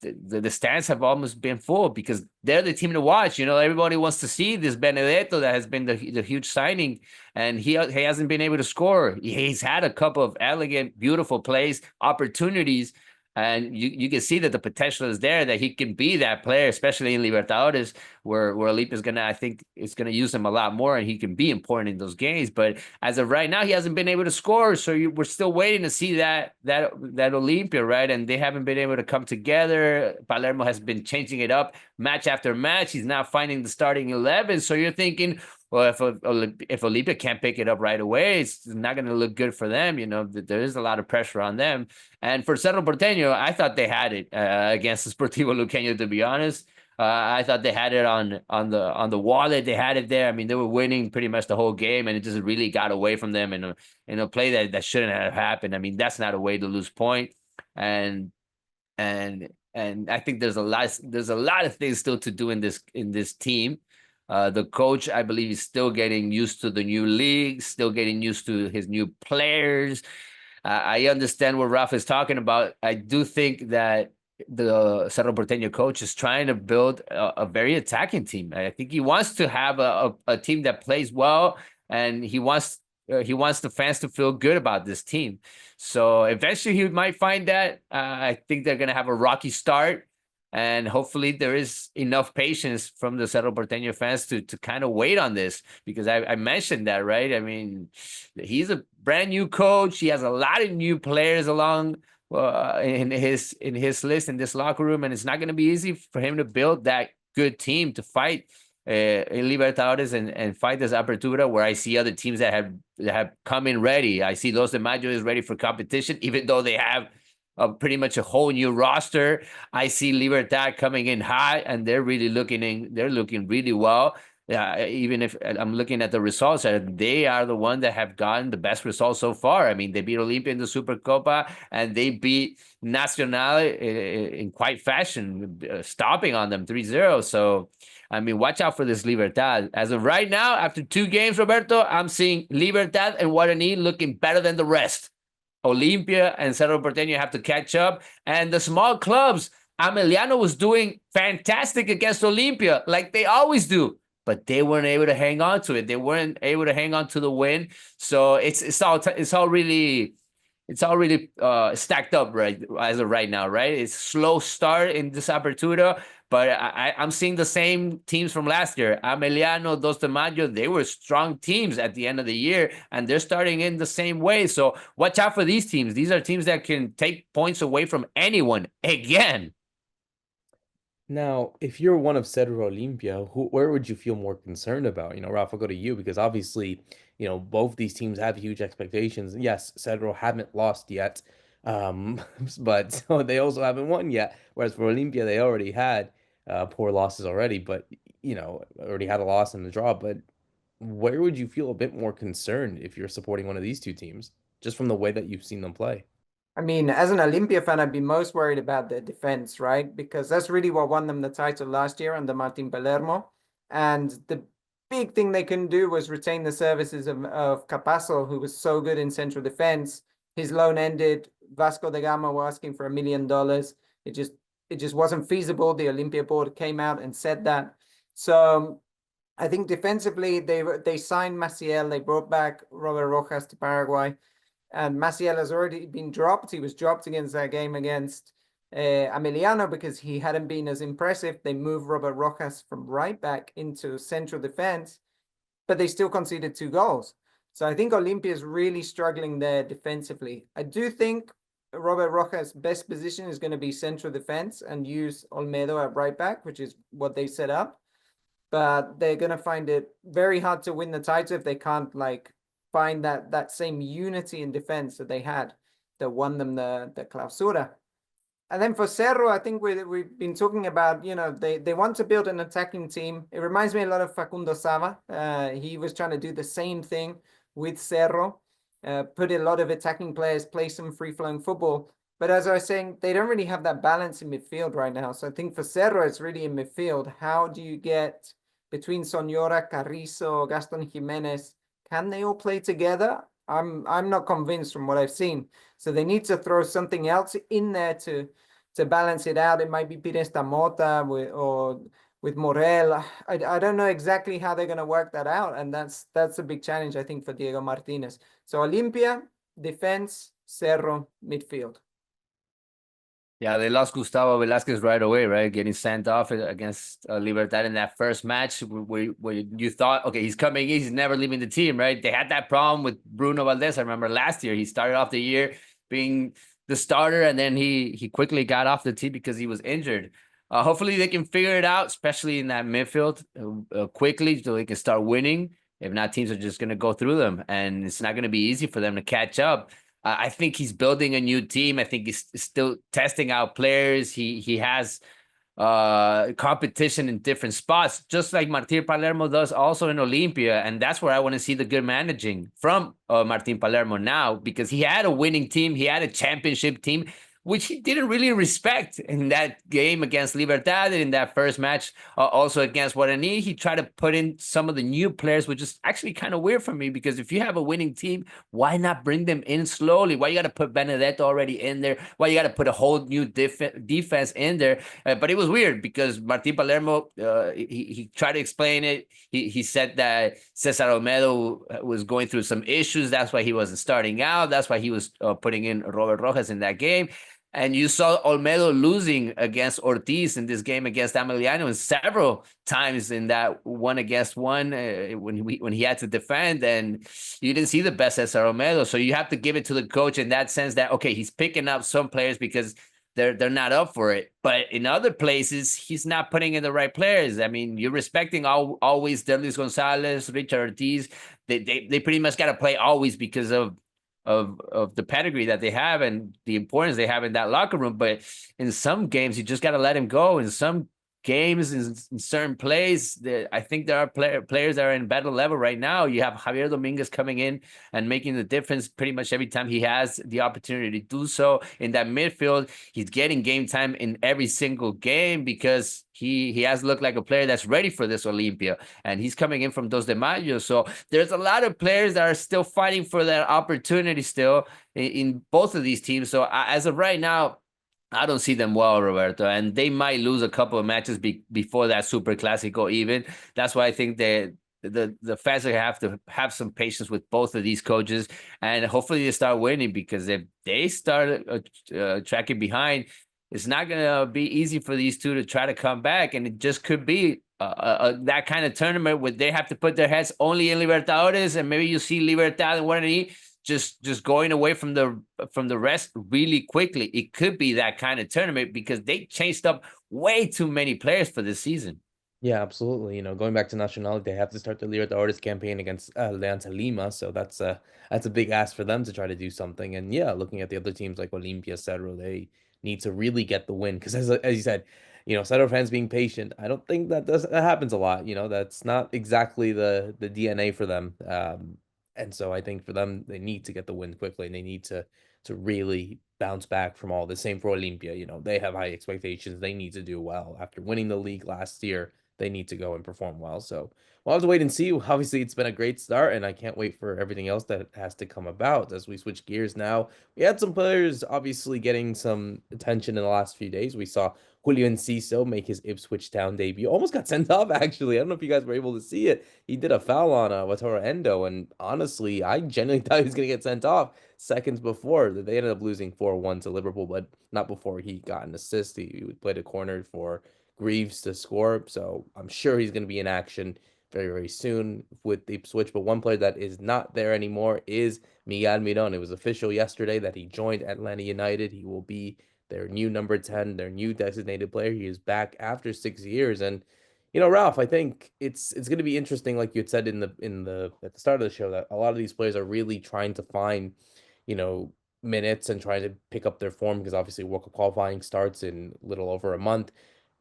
The stands have almost been full because they're the team to watch. You know, everybody wants to see this Benedetto that has been the huge signing, and he hasn't been able to score. He's had a couple of elegant, beautiful plays, opportunities, and you can see that the potential is there, that he can be that player, especially in Libertadores, where Olimpia is I think it's gonna use him a lot more, and he can be important in those games. But as of right now, he hasn't been able to score, so we're still waiting to see that Olimpia, right? And they haven't been able to come together. Palermo has been changing it up match after match. He's not finding the starting 11, so you're thinking, well, if Olimpia can't pick it up right away, it's not going to look good for them. You know, there is a lot of pressure on them. And for Cerro Porteño, I thought they had it against Sportivo Luqueño, to be honest. I thought they had it on the wallet. They had it there. I mean, they were winning pretty much the whole game, and it just really got away from them in a play that shouldn't have happened. I mean, that's not a way to lose point. And I think there's a lot of things still to do in this team. The coach, I believe, is still getting used to the new league, still getting used to his new players. I understand what Rafa is talking about. I do think that the Cerro Porteño coach is trying to build a very attacking team. I think he wants to have a team that plays well, and he wants the fans to feel good about this team. So eventually he might find that. I think they're gonna have a rocky start, and hopefully there is enough patience from the Cerro Porteño fans to kind of wait on this, because I mentioned that, right? I mean, he's a brand new coach. He has a lot of new players along in his list in this locker room, and it's not going to be easy for him to build that good team to fight in Libertadores and fight this Apertura, where I see other teams that have come in ready. I see Los de Mayo is ready for competition, even though they have pretty much a whole new roster. I see Libertad coming in high, and they're looking really well. Yeah, even if I'm looking at the results, they are the one that have gotten the best results so far. I mean, they beat Olimpia in the Supercopa, and they beat Nacional in quite fashion, stopping on them 3-0. So, I mean, watch out for this Libertad. As of right now, after 2 games, Roberto, I'm seeing Libertad and Guarani looking better than the rest. Olimpia and Cerro Porteño have to catch up, and the small clubs, Ameliano was doing fantastic against Olimpia, like they always do, but they weren't able to hang on to it. They weren't able to hang on to the win. So it's all really stacked up right as of right now, right? It's slow start in this Apertura, but I'm seeing the same teams from last year. Ameliano, Dos de Mayo, they were strong teams at the end of the year, and they're starting in the same way. So watch out for these teams. These are teams that can take points away from anyone again. Now, if you're one of Cerro Olimpia, where would you feel more concerned about? Ralph, I'll go to you because obviously, both these teams have huge expectations. Yes, Cerro haven't lost yet, but so they also haven't won yet. Whereas for Olimpia, they already had poor losses already, but already had a loss in the draw. But where would you feel a bit more concerned if you're supporting one of these two teams, just from the way that you've seen them play? I mean, as an Olimpia fan, I'd be most worried about their defense, right? Because that's really what won them the title last year under Martin Palermo. And the big thing they couldn't do was retain the services of Capasso, who was so good in central defense. His loan ended. Vasco da Gama were asking for $1 million. It just wasn't feasible. The Olimpia board came out and said that. So I think defensively, they signed Maciel. They brought back Roberto Rojas to Paraguay. And Maciel has already been dropped. He was dropped against that game against Ameliano because he hadn't been as impressive. They moved Robert Rojas from right back into central defense, but they still conceded 2 goals. So I think Olimpia is really struggling there defensively. I do think Robert Rojas' best position is going to be central defense and use Olmedo at right back, which is what they set up. But they're going to find it very hard to win the title if they can't find that same unity in defense that they had that won them the Clausura. And then for Cerro, I think we've been talking about, they want to build an attacking team. It reminds me a lot of Facundo Sava. He was trying to do the same thing with Cerro, put a lot of attacking players, play some free-flowing football. But as I was saying, they don't really have that balance in midfield right now. So I think for Cerro, it's really in midfield. How do you get between Sonora, Carrizo, Gaston Jimenez? Can they all play together? I'm not convinced from what I've seen. So they need to throw something else in there to balance it out. It might be Pires Tamota or with Morel. I don't know exactly how they're going to work that out. And that's a big challenge, I think, for Diego Martinez. So Olimpia, defense, Cerro, midfield. Yeah, they lost Gustavo Velasquez right away, right? Getting sent off against Libertad in that first match where you thought, okay, he's coming in, he's never leaving the team, right? They had that problem with Bruno Valdez. I remember last year, he started off the year being the starter, and then he quickly got off the team because he was injured. Hopefully they can figure it out, especially in that midfield quickly so they can start winning. If not, teams are just going to go through them, and it's not going to be easy for them to catch up. I think he's building a new team. I think he's still testing out players. He has competition in different spots, just like Martin Palermo does also in Olimpia. And that's where I want to see the good managing from Martin Palermo now, because he had a winning team. He had a championship team. which he didn't really respect in that game against Libertad and in that first match, also against Guarani. He tried to put in some of the new players, which is actually kind of weird for me, because if you have a winning team, why not bring them in slowly? Why you got to put Benedetto already in there? Why you got to put a whole new defense in there? But it was weird because Martin Palermo, he tried to explain it. He said that Cesar Olmedo was going through some issues. That's why he wasn't starting out. That's why he was putting in Roberto Rojas in that game. And you saw Olmedo losing against Ortiz in this game against Emiliano, and several times in that 1-against-1 when he had to defend, and you didn't see the best Cesar Olmedo. So you have to give it to the coach in that sense that, okay, he's picking up some players because they're not up for it. But in other places, he's not putting in the right players. I mean, you're respecting always Derlis Gonzalez, Richard Ortiz. They pretty much got to play always because of the pedigree that they have and the importance they have in that locker room. But in some games, you just got to let him go. In some games, in certain plays, I think there are players that are in better level right now. You have Javier Dominguez coming in and making the difference pretty much every time he has the opportunity to do so. In that midfield, he's getting game time in every single game because he has looked like a player that's ready for this Olympia, and he's coming in from Dos de Mayo. So there's a lot of players that are still fighting for that opportunity still in both of these teams. So as of right now, I don't see them well, Roberto, and they might lose a couple of matches before that Super Clásico even. That's why I think that the fans have to have some patience with both of these coaches, and hopefully they start winning, because if they start tracking behind, it's not going to be easy for these two to try to come back, and it just could be that kind of tournament where they have to put their heads only in Libertadores, and maybe you see Libertad and Guarani just going away from the rest really quickly. It could be that kind of tournament because they changed up way too many players for this season. Yeah, absolutely. You know, going back to Nacional, they have to start the Libertadores campaign against Alianza Lima, so that's a big ask for them to try to do something. And yeah, looking at the other teams like Olimpia, Cerro, they need to really get the win because as you said, you know, Cerro fans being patient, I don't think that happens a lot. You know, that's not exactly the DNA for them. And so I think for them, they need to get the win quickly, and they need to really bounce back from all this. Same for Olimpia. You know, they have high expectations. They need to do well after winning the league last year. They need to go and perform well. So we'll have to wait and see. Obviously, it's been a great start, and I can't wait for everything else that has to come about as we switch gears now. We had some players obviously getting some attention in the last few days. We saw Julio Enciso make his Ipswich Town debut. Almost got sent off, actually. I don't know if you guys were able to see it. He did a foul on Wataru Endo, and honestly, I genuinely thought he was going to get sent off seconds before. They ended up losing 4-1 to Liverpool, but not before he got an assist. He played a corner for Greaves to score, so I'm sure he's going to be in action very, very soon with the Ipswich. But one player that is not there anymore is Miguel Almiron. It was official yesterday that he joined Atlanta United. He will be their new number 10, their new designated player. He is back after 6 years. And you know, Ralph, I think it's going to be interesting, like you had said in the at the start of the show, that a lot of these players are really trying to find, you know, minutes and trying to pick up their form, because obviously World Cup qualifying starts in little over a month.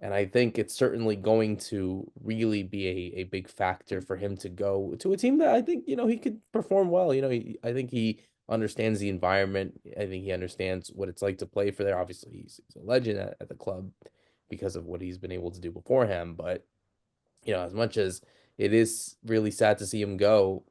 And I think it's certainly going to really be a big factor for him to go to a team that I think, you know, he could perform well. You know, I think he understands the environment. I think he understands what it's like to play for there. Obviously, he's a legend at the club because of what he's been able to do beforehand. But, you know, as much as it is really sad to see him go,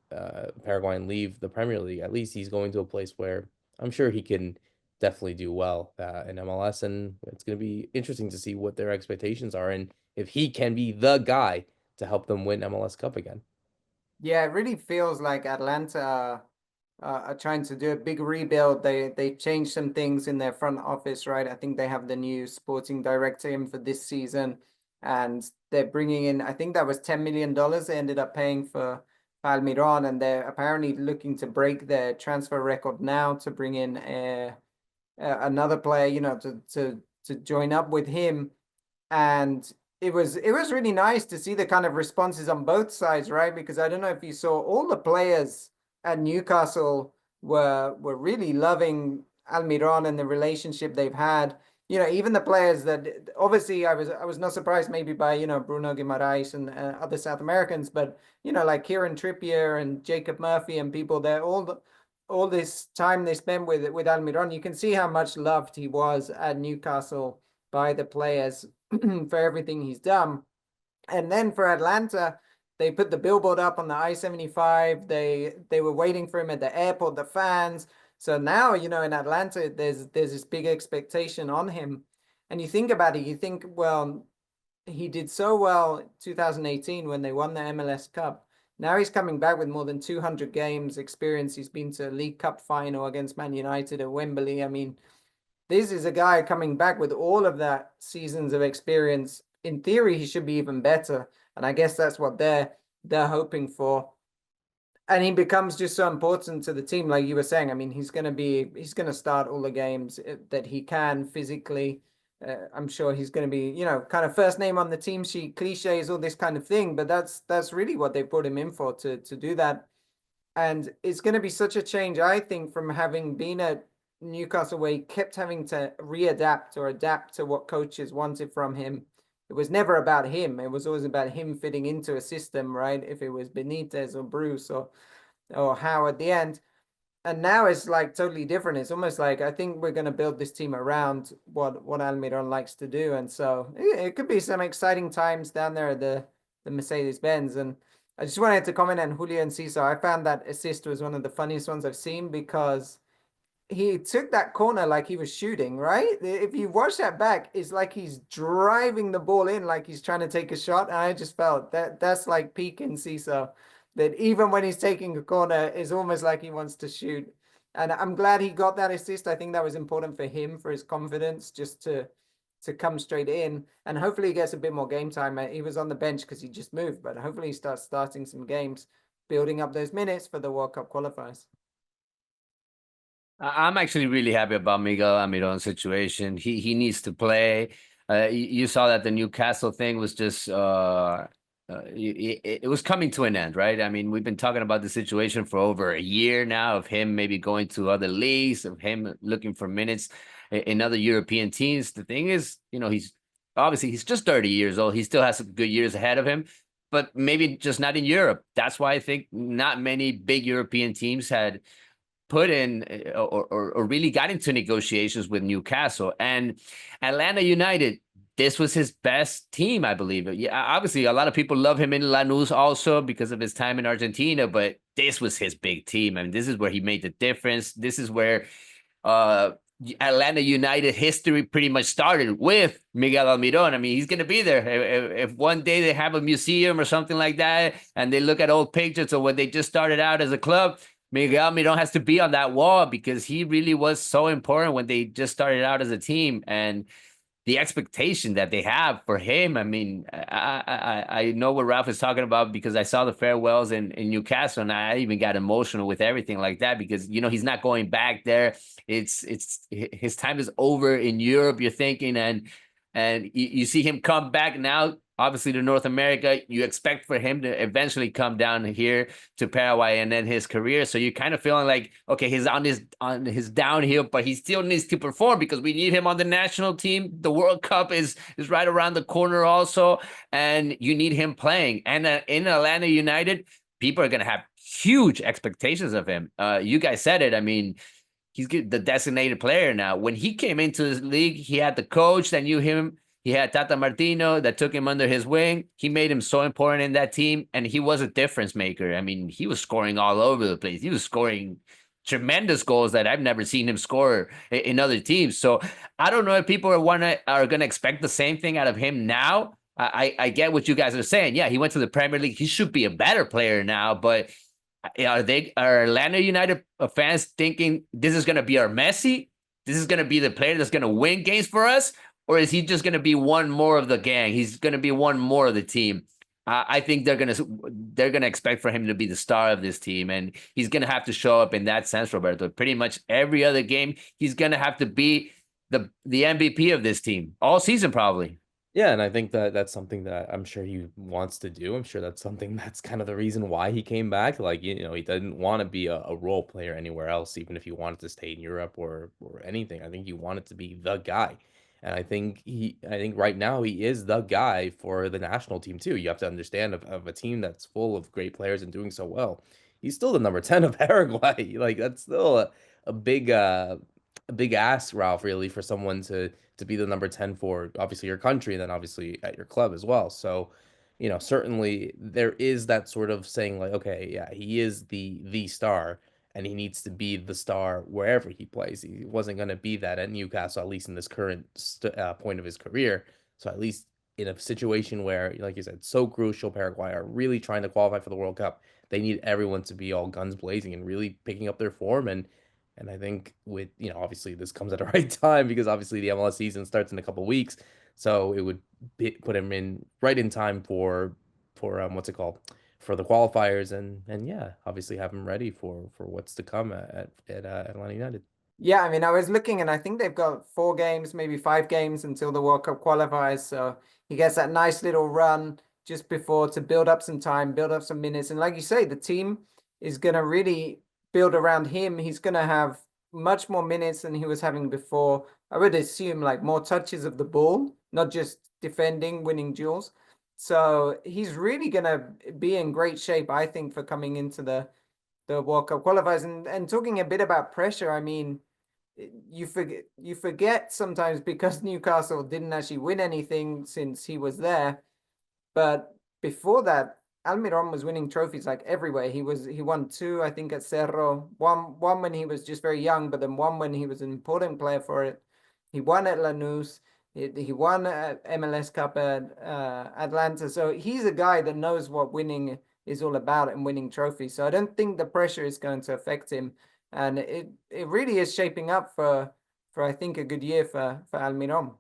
Paraguayan leave the Premier League, at least he's going to a place where I'm sure he can definitely do well in MLS, and it's going to be interesting to see what their expectations are and if he can be the guy to help them win MLS Cup again. Yeah, it really feels like Atlanta are trying to do a big rebuild. They changed some things in their front office, right? I think they have the new sporting director in for this season, and they're bringing in, I think that was $10 million they ended up paying for Almiron, and they're apparently looking to break their transfer record now to bring in another player, you know, to join up with him. And it was really nice to see the kind of responses on both sides, right? Because I don't know if you saw, all the players at Newcastle were really loving Almiron and the relationship they've had. You know, even the players that obviously I was not surprised maybe by, you know, Bruno Guimaraes and other South Americans, but you know, like Kieran Trippier and Jacob Murphy and people, they're all all this time they spent with Almiron, you can see how much loved he was at Newcastle by the players for everything he's done. And then for Atlanta, they put the billboard up on the I-75. They were waiting for him at the airport, the fans. So now, in Atlanta, there's this big expectation on him. And you think about it, you think, well, he did so well 2018 when they won the MLS Cup. Now he's coming back with more than 200 games experience. He's been to a League Cup final against Man United at Wembley. I mean, this is a guy coming back with all of that seasons of experience. In theory, he should be even better. And I guess that's what they're hoping for. And he becomes just so important to the team, like you were saying. I mean, he's going to start all the games that he can physically. I'm sure he's going to be, kind of first name on the team sheet, cliches, all this kind of thing. But that's really what they put him in for, to do that. And it's going to be such a change, I think, from having been at Newcastle where he kept having to readapt or adapt to what coaches wanted from him. It was never about him. It was always about him fitting into a system, right? If it was Benitez or Bruce or Howe at the end. And now it's like totally different. It's almost like, I think we're going to build this team around what Almiron likes to do. And so it could be some exciting times down there at the Mercedes-Benz. And I just wanted to comment on Julian Cesar. I found that assist was one of the funniest ones I've seen because he took that corner like he was shooting, right? If you watch that back, it's like he's driving the ball in like he's trying to take a shot. And I just felt that's like peak in Cesar. That even when he's taking a corner, it's almost like he wants to shoot. And I'm glad he got that assist. I think that was important for him, for his confidence, just to come straight in. And hopefully he gets a bit more game time. He was on the bench because he just moved, but hopefully he starts starting some games, building up those minutes for the World Cup qualifiers. I'm actually really happy about Miguel Almiron's situation. He needs to play. You saw that the Newcastle thing was just it was coming to an end, right? I mean, we've been talking about the situation for over a year now of him maybe going to other leagues, of him looking for minutes in other European teams. The thing is, he's just 30 years old. He still has some good years ahead of him, but maybe just not in Europe. That's why I think not many big European teams had put in or really got into negotiations with Newcastle. And Atlanta United, this was his best team, I believe. Yeah, obviously, a lot of people love him in Lanús also because of his time in Argentina, but this was his big team. I mean, this is where he made the difference. This is where Atlanta United history pretty much started with Miguel Almiron. I mean, he's going to be there. If one day they have a museum or something like that, and they look at old pictures of when they just started out as a club, Miguel Almiron has to be on that wall because he really was so important when they just started out as a team. And the expectation that they have for him, I mean, I know what Ralph is talking about because I saw the farewells in Newcastle, and I even got emotional with everything like that because, he's not going back there. It's his time is over in Europe, you're thinking, and you see him come back now, obviously to North America. You expect for him to eventually come down here to Paraguay and end his career. So you're kind of feeling like, okay, he's on his downhill, but he still needs to perform because we need him on the national team. The World Cup is right around the corner also, and you need him playing. And in Atlanta United, people are going to have huge expectations of him. You guys said it. I mean, he's the designated player now. When he came into this league, he had the coach that knew him. He had Tata Martino that took him under his wing. He made him so important in that team, and he was a difference maker. I mean, he was scoring all over the place. He was scoring tremendous goals that I've never seen him score in other teams. So I don't know if people are going to expect the same thing out of him now. I get what you guys are saying. Yeah, he went to the Premier League. He should be a better player now, but are Atlanta United fans thinking this is going to be our Messi? This is going to be the player that's going to win games for us? Or is he just going to be one more of the gang? He's going to be one more of the team. I think they're going to expect for him to be the star of this team, and he's going to have to show up in that sense, Roberto. Pretty much every other game, he's going to have to be the MVP of this team all season, probably. Yeah, and I think that that's something that I'm sure he wants to do. I'm sure that's something that's kind of the reason why he came back. Like, he didn't want to be a role player anywhere else, even if he wanted to stay in Europe or anything. I think he wanted to be the guy. And I think right now he is the guy for the national team too. You have to understand of a team that's full of great players and doing so well. he's still the number 10 of Paraguay. Like that's still a big a big ask, Ralph, really, for someone to be the number 10 for obviously your country and then obviously at your club as well. So, certainly there is that sort of saying like, okay, yeah, he is the star and he needs to be the star wherever he plays. He wasn't going to be that at Newcastle, at least in this current point of his career. So at least in a situation where, like you said, so crucial, Paraguay are really trying to qualify for the World Cup. They need everyone to be all guns blazing and really picking up their form. And I think with, obviously this comes at the right time because obviously the MLS season starts in a couple weeks. So it would put him in right in time for what's it called? For the qualifiers and yeah, obviously have him ready for what's to come at Atlanta United. Yeah, I mean, I was looking and I think they've got 4 games, maybe 5 games until the World Cup qualifies. So he gets that nice little run just before to build up some time, build up some minutes. And like you say, the team is going to really build around him. He's going to have much more minutes than he was having before. I would assume like more touches of the ball, not just defending, winning duels. So he's really going to be in great shape, I think, for coming into the World Cup qualifiers. And talking a bit about pressure, I mean, you forget sometimes because Newcastle didn't actually win anything since he was there. But before that, Almiron was winning trophies like everywhere. He won 2, I think, at Cerro. One when he was just very young, but then one when he was an important player for it. He won at Lanús. He won at MLS Cup at Atlanta. So he's a guy that knows what winning is all about and winning trophies. So I don't think the pressure is going to affect him. And it really is shaping up for I think a good year for Almiron.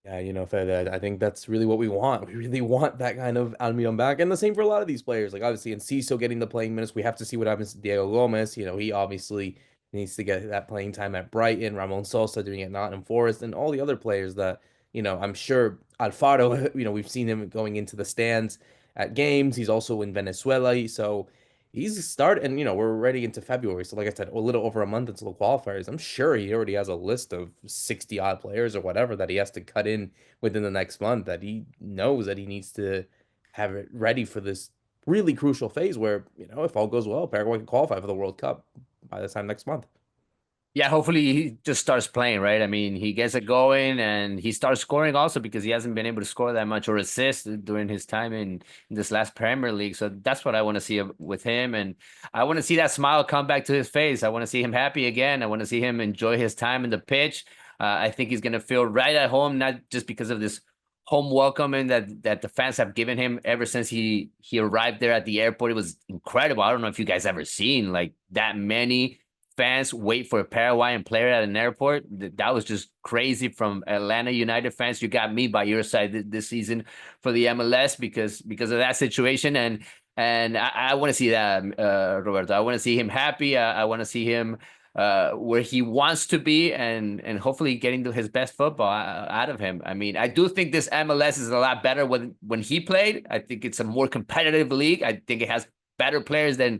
Yeah, Fede, I think that's really what we want. We really want that kind of Almiron back. And the same for a lot of these players. Like, obviously, Enciso getting the playing minutes. We have to see what happens to Diego Gomez. He obviously needs to get that playing time at Brighton. Ramon Sosa doing it at Nottingham Forest. And all the other players that, I'm sure Alfaro, we've seen him going into the stands at games. He's also in Venezuela. So he's started, and we're already into February. So, like I said, a little over a month until the qualifiers. I'm sure he already has a list of 60 odd players or whatever that he has to cut in within the next month that he knows that he needs to have it ready for this really crucial phase where, if all goes well, Paraguay can qualify for the World Cup by this time next month. Yeah, hopefully he just starts playing, right? I mean, he gets it going and he starts scoring also because he hasn't been able to score that much or assist during his time in this last Premier League. So that's what I want to see with him. And I want to see that smile come back to his face. I want to see him happy again. I want to see him enjoy his time in the pitch. I think he's going to feel right at home, not just because of this home welcoming that the fans have given him ever since he arrived there at the airport. It was incredible. I don't know if you guys ever seen like that many fans wait for a Paraguayan player at an airport. That was just crazy from Atlanta United fans. You got me by your side this season for the MLS because of that situation. And I want to see that, Roberto. I want to see him happy. I want to see him where he wants to be and hopefully getting to his best football out of him. I mean, I do think this MLS is a lot better when he played. I think it's a more competitive league. I think it has better players than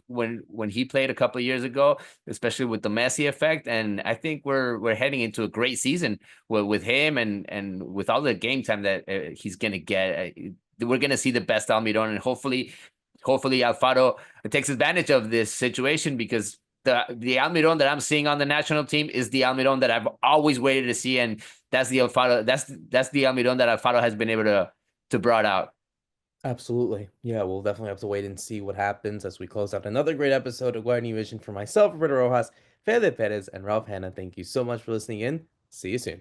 when he played a couple of years ago, especially with the Messi effect. And I think we're heading into a great season with him and with all the game time that he's gonna get. We're gonna see the best Almiron, and hopefully Alfaro takes advantage of this situation because the Almiron that I'm seeing on the national team is the Almiron that I've always waited to see, and that's the Alfaro. That's the Almiron that Alfaro has been able to brought out. Absolutely. Yeah, we'll definitely have to wait and see what happens as we close out another great episode of Guarani Vision. For myself, Roberto Rojas, Fede Perez, and Ralph Hanna, thank you so much for listening in. See you soon.